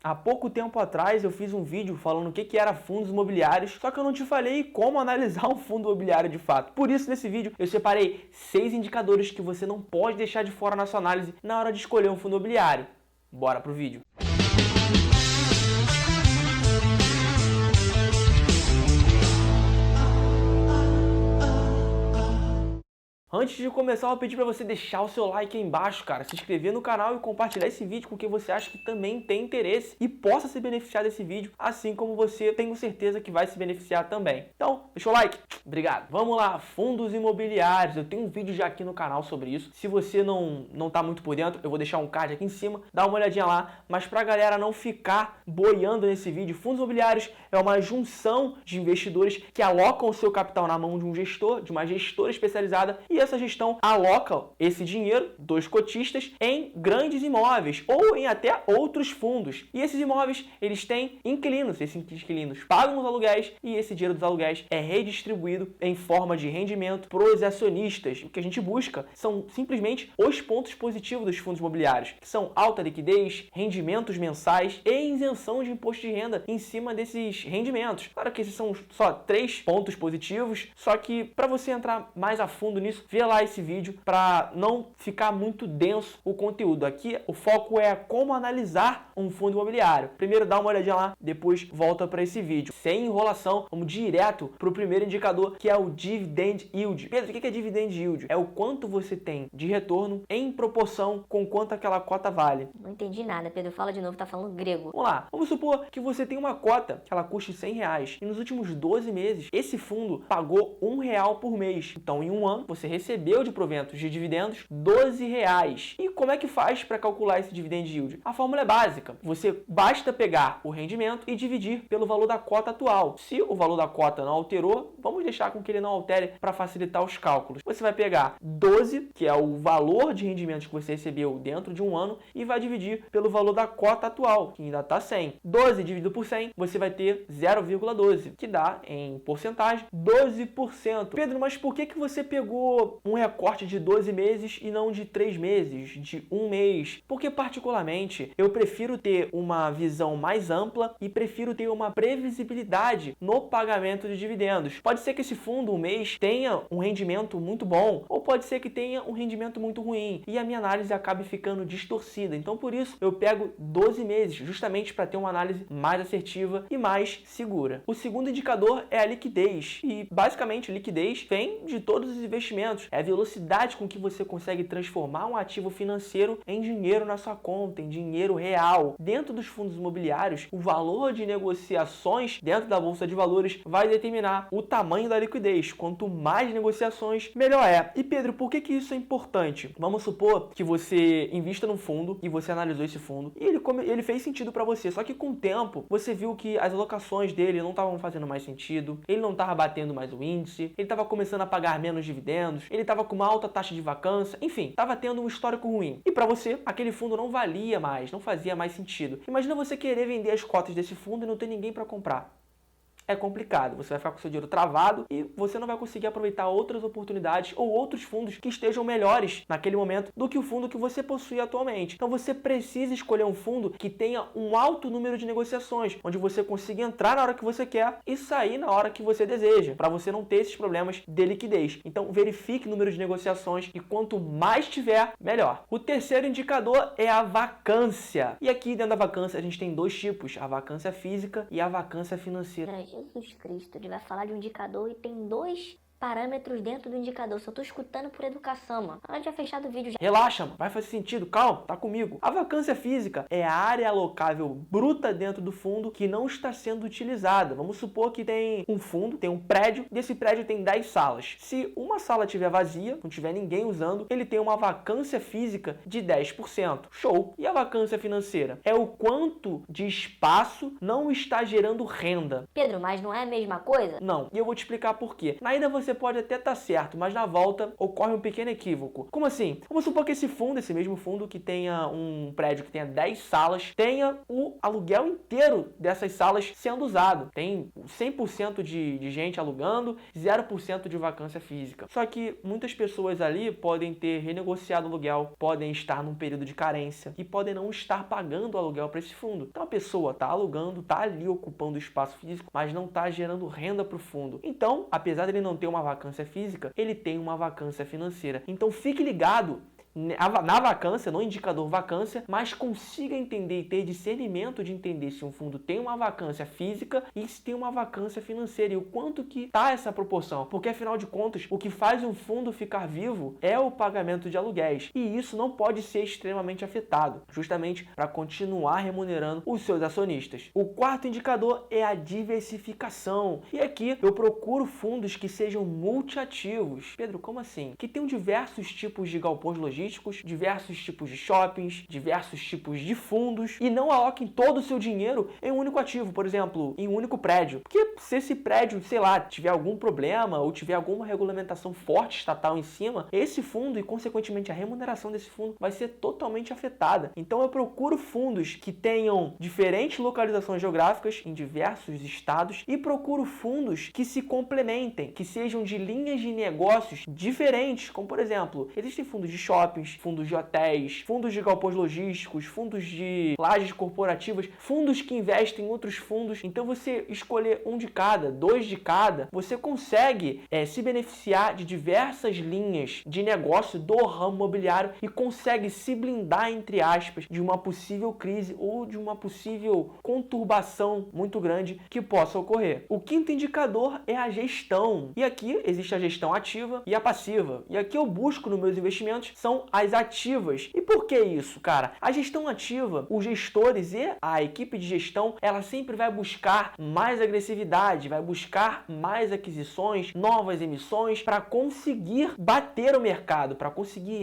Há pouco tempo atrás eu fiz um vídeo falando o que era fundos imobiliários, só que eu não te falei como analisar um fundo imobiliário de fato. Por isso, nesse vídeo, eu separei 6 indicadores que você não pode deixar de fora na sua análise na hora de escolher um fundo imobiliário. Bora pro vídeo. Antes de começar, eu vou pedir para você deixar o seu like aí embaixo, cara, se inscrever no canal e compartilhar esse vídeo com quem você acha que também tem interesse e possa se beneficiar desse vídeo, assim como você, tenho certeza que vai se beneficiar também. Então, deixa o like. Obrigado. Vamos lá, fundos imobiliários. Eu tenho um vídeo já aqui no canal sobre isso. Se você não tá muito por dentro, eu vou deixar um card aqui em cima, dá uma olhadinha lá. Mas pra galera não ficar boiando nesse vídeo, fundos imobiliários é uma junção de investidores que alocam o seu capital na mão de um gestor, de uma gestora especializada, e essa gestão aloca esse dinheiro dos cotistas em grandes imóveis ou em até outros fundos. E esses imóveis, eles têm inquilinos. Esses inquilinos pagam os aluguéis e esse dinheiro dos aluguéis é redistribuído em forma de rendimento para os acionistas. O que a gente busca são simplesmente os pontos positivos dos fundos imobiliários, que são alta liquidez, rendimentos mensais e isenção de imposto de renda em cima desses rendimentos. Claro que esses são só 3 pontos positivos, só que para você entrar mais a fundo nisso, vê lá esse vídeo para não ficar muito denso o conteúdo. Aqui o foco é como analisar um fundo imobiliário. Primeiro dá uma olhadinha lá, depois volta para esse vídeo. Sem enrolação, vamos direto para o primeiro indicador, que é o Dividend Yield. Pedro, o que é Dividend Yield? É o quanto você tem de retorno em proporção com quanto aquela cota vale. Não entendi nada, Pedro. Fala de novo, tá falando grego. Vamos lá, vamos supor que você tem uma cota que ela custe R$100 e nos últimos 12 meses esse fundo pagou R$1 por mês. Então em um ano você recebeu de proventos de dividendos R$12. E como é que faz para calcular esse dividend yield? A fórmula é básica. Você basta pegar o rendimento e dividir pelo valor da cota atual. Se o valor da cota não alterou, vamos deixar com que ele não altere para facilitar os cálculos. Você vai pegar 12, que é o valor de rendimentos que você recebeu dentro de um ano, e vai dividir pelo valor da cota atual, que ainda está 100. 12 dividido por 100, você vai ter 0,12, que dá, em porcentagem, 12%. Pedro, mas por que você pegou um recorte de 12 meses e não de 3 meses, de um mês? Porque, particularmente, eu prefiro ter uma visão mais ampla e prefiro ter uma previsibilidade no pagamento de dividendos. Pode ser que esse fundo, um mês, tenha um rendimento muito bom, ou pode ser que tenha um rendimento muito ruim, e a minha análise acabe ficando distorcida. Então, por isso, eu pego 12 meses, justamente para ter uma análise mais assertiva e mais segura. O segundo indicador é a liquidez, e, basicamente, liquidez vem de todos os investimentos. É a velocidade com que você consegue transformar um ativo financeiro em dinheiro na sua conta, em dinheiro real. Dentro dos fundos imobiliários, o valor de negociações dentro da Bolsa de Valores vai determinar o tamanho da liquidez. Quanto mais negociações, melhor é. E Pedro, por que isso é importante? Vamos supor que você invista num fundo e você analisou esse fundo e ele fez sentido para você, só que com o tempo você viu que as alocações dele não estavam fazendo mais sentido, ele não estava batendo mais o índice, ele estava começando a pagar menos dividendos, ele estava com uma alta taxa de vacância, enfim, estava tendo um histórico ruim. E para você, aquele fundo não valia mais, não fazia mais sentido. Imagina você querer vender as cotas desse fundo e não ter ninguém para comprar. É complicado, você vai ficar com seu dinheiro travado e você não vai conseguir aproveitar outras oportunidades ou outros fundos que estejam melhores naquele momento do que o fundo que você possui atualmente. Então você precisa escolher um fundo que tenha um alto número de negociações, onde você consiga entrar na hora que você quer e sair na hora que você deseja, para você não ter esses problemas de liquidez. Então verifique o número de negociações e quanto mais tiver, melhor. O terceiro indicador é a vacância. E aqui dentro da vacância a gente tem dois tipos, a vacância física e a vacância financeira. Jesus Cristo, ele vai falar de um indicador e tem 2 parâmetros dentro do indicador. Só tô escutando por educação, mano. Antes de fechar o vídeo já. Relaxa, mano. Vai fazer sentido. Calma, tá comigo. A vacância física é a área alocável bruta dentro do fundo que não está sendo utilizada. Vamos supor que tem um fundo, tem um prédio. Desse prédio tem 10 salas. Se uma sala estiver vazia, não tiver ninguém usando, ele tem uma vacância física de 10%. Show. E a vacância financeira? É o quanto de espaço não está gerando renda. Pedro, mas não é a mesma coisa? Não. E eu vou te explicar por quê. Na ida você você pode até estar certo, mas na volta ocorre um pequeno equívoco. Como assim? Vamos supor que esse fundo, esse mesmo fundo que tenha um prédio que tenha 10 salas, tenha o aluguel inteiro dessas salas sendo usado. Tem 100% de gente alugando, 0% de vacância física. Só que muitas pessoas ali podem ter renegociado o aluguel, podem estar num período de carência e podem não estar pagando o aluguel para esse fundo. Então a pessoa está alugando, está ali ocupando o espaço físico, mas não está gerando renda para o fundo. Então, apesar de ele não ter uma vacância física, ele tem uma vacância financeira. Então fique ligado na vacância, no indicador vacância, mas consiga entender e ter discernimento de entender se um fundo tem uma vacância física e se tem uma vacância financeira e o quanto que está essa proporção. Porque afinal de contas, o que faz um fundo ficar vivo é o pagamento de aluguéis e isso não pode ser extremamente afetado, justamente para continuar remunerando os seus acionistas. O quarto indicador é a diversificação. E aqui eu procuro fundos que sejam multiativos. Pedro, como assim? Que tenham diversos tipos de galpões logísticos, diversos tipos de shoppings, diversos tipos de fundos e não aloquem todo o seu dinheiro em um único ativo, por exemplo, em um único prédio. Porque se esse prédio, sei lá, tiver algum problema ou tiver alguma regulamentação forte estatal em cima, esse fundo e consequentemente a remuneração desse fundo vai ser totalmente afetada. Então eu procuro fundos que tenham diferentes localizações geográficas em diversos estados e procuro fundos que se complementem, que sejam de linhas de negócios diferentes, como por exemplo, existem fundos de shopping, fundos de hotéis, fundos de galpões logísticos, fundos de lajes corporativas, fundos que investem em outros fundos. Então você escolher um de cada, dois de cada, você consegue se beneficiar de diversas linhas de negócio do ramo imobiliário e consegue se blindar, entre aspas, de uma possível crise ou de uma possível conturbação muito grande que possa ocorrer. O quinto indicador é a gestão. E aqui existe a gestão ativa e a passiva. E aqui eu busco nos meus investimentos são as ativas. E por que isso, cara? A gestão ativa, os gestores e a equipe de gestão, ela sempre vai buscar mais agressividade, vai buscar mais aquisições, novas emissões para conseguir bater o mercado, para conseguir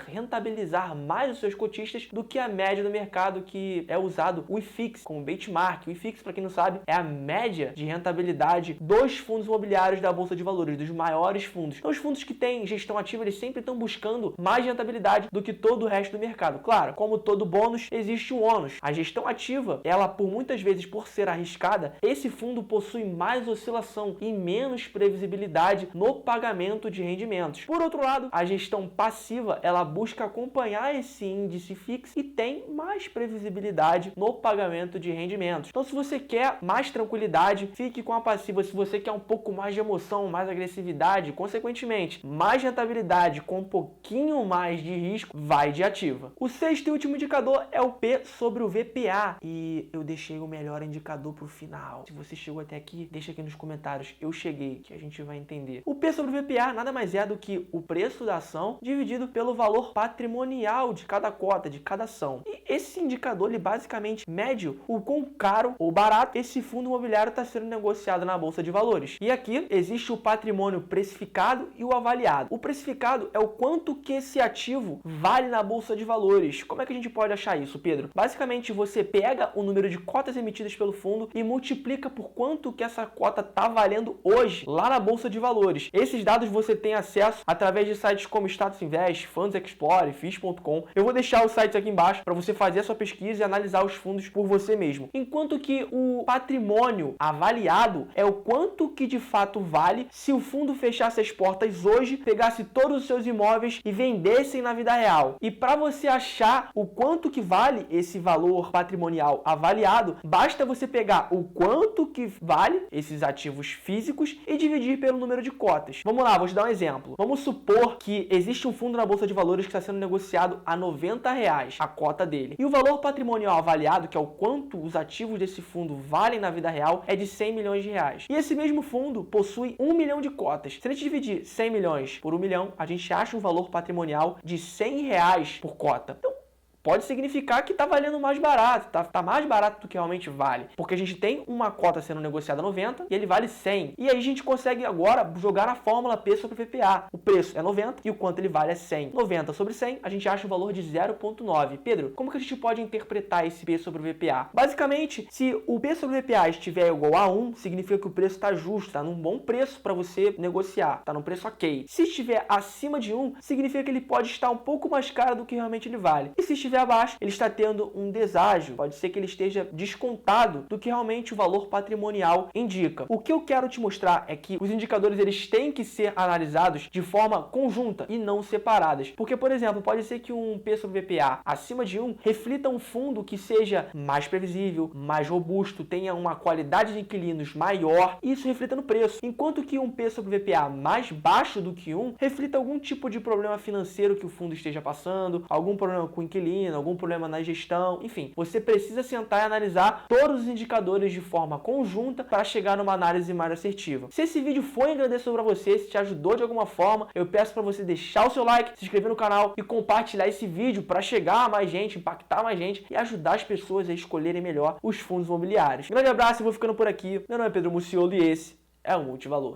rentabilizar mais os seus cotistas do que a média do mercado que é usado o IFIX como benchmark. O IFIX, para quem não sabe, é a média de rentabilidade dos fundos imobiliários da Bolsa de Valores, dos maiores fundos. Então os fundos que têm gestão ativa, eles sempre estão buscando mais rentabilidade do que todo o resto do mercado. Claro, como todo bônus, existe um ônus. A gestão ativa, ela por muitas vezes, por ser arriscada, esse fundo possui mais oscilação e menos previsibilidade no pagamento de rendimentos. Por outro lado, a gestão passiva, ela busca acompanhar esse índice fixo e tem mais previsibilidade no pagamento de rendimentos. Então, se você quer mais tranquilidade, fique com a passiva. Se você quer um pouco mais de emoção, mais agressividade, consequentemente, mais rentabilidade com um pouquinho mais de risco, vai de ativa. O sexto e último indicador é o P sobre o VPA. E eu deixei o melhor indicador para o final. Se você chegou até aqui, deixa aqui nos comentários. Eu cheguei, que a gente vai entender. O P sobre o VPA nada mais é do que o preço da ação dividido pelo valor patrimonial de cada cota, de cada ação. E esse indicador, ele basicamente mede o quão caro ou barato esse fundo imobiliário está sendo negociado na Bolsa de Valores. E aqui existe o patrimônio precificado e o avaliado. O precificado é o quanto que esse ativo vale na Bolsa de Valores. Como é que a gente pode achar isso, Pedro? Basicamente, você pega o número de cotas emitidas pelo fundo e multiplica por quanto que essa cota está valendo hoje lá na Bolsa de Valores. Esses dados você tem acesso através de sites como Status Invest, Funds Explorer, FIS.com. Eu vou deixar os sites aqui embaixo para você fazer a sua pesquisa e analisar os fundos por você mesmo. Enquanto que o patrimônio avaliado é o quanto que de fato vale se o fundo fechasse as portas hoje, pegasse todos os seus imóveis e vendessem na vida real. E para você achar o quanto que vale esse valor patrimonial avaliado, basta você pegar o quanto que vale esses ativos físicos e dividir pelo número de cotas. Vamos lá, vou te dar um exemplo. Vamos supor que existe um fundo na Bolsa de Valores que está sendo negociado a R$90 a cota dele. E o valor patrimonial avaliado, que é o quanto os ativos desse fundo valem na vida real, é de R$100 milhões. E esse mesmo fundo possui 1 milhão de cotas. Se a gente dividir 100 milhões por 1 milhão, a gente acha um valor patrimonial de R$100 por cota. Então, pode significar que está valendo mais barato, tá mais barato do que realmente vale, porque a gente tem uma cota sendo negociada a 90 e ele vale 100. E aí a gente consegue agora jogar na fórmula P sobre VPA. O preço é 90 e o quanto ele vale é 100. 90 sobre 100, a gente acha um valor de 0,9. Pedro, como que a gente pode interpretar esse P sobre VPA? Basicamente, se o P sobre VPA estiver igual a 1, significa que o preço está justo, está num bom preço para você negociar, está num preço ok. Se estiver acima de 1, significa que ele pode estar um pouco mais caro do que realmente ele vale. E se estiver abaixo, ele está tendo um deságio, pode ser que ele esteja descontado do que realmente o valor patrimonial indica. O que eu quero te mostrar é que os indicadores eles têm que ser analisados de forma conjunta e não separadas. Porque, por exemplo, pode ser que um P sobre VPA acima de 1 reflita um fundo que seja mais previsível, mais robusto, tenha uma qualidade de inquilinos maior, e isso reflita no preço. Enquanto que um P sobre VPA mais baixo do que 1 reflita algum tipo de problema financeiro que o fundo esteja passando, algum problema com o inquilino, algum problema na gestão, enfim. Você precisa sentar e analisar todos os indicadores de forma conjunta para chegar numa análise mais assertiva. Se esse vídeo foi engrandecedor para você, se te ajudou de alguma forma, eu peço para você deixar o seu like, se inscrever no canal e compartilhar esse vídeo para chegar a mais gente, impactar mais gente e ajudar as pessoas a escolherem melhor os fundos imobiliários. Grande abraço, eu vou ficando por aqui. Meu nome é Pedro Muciolo e esse é o Multivalor.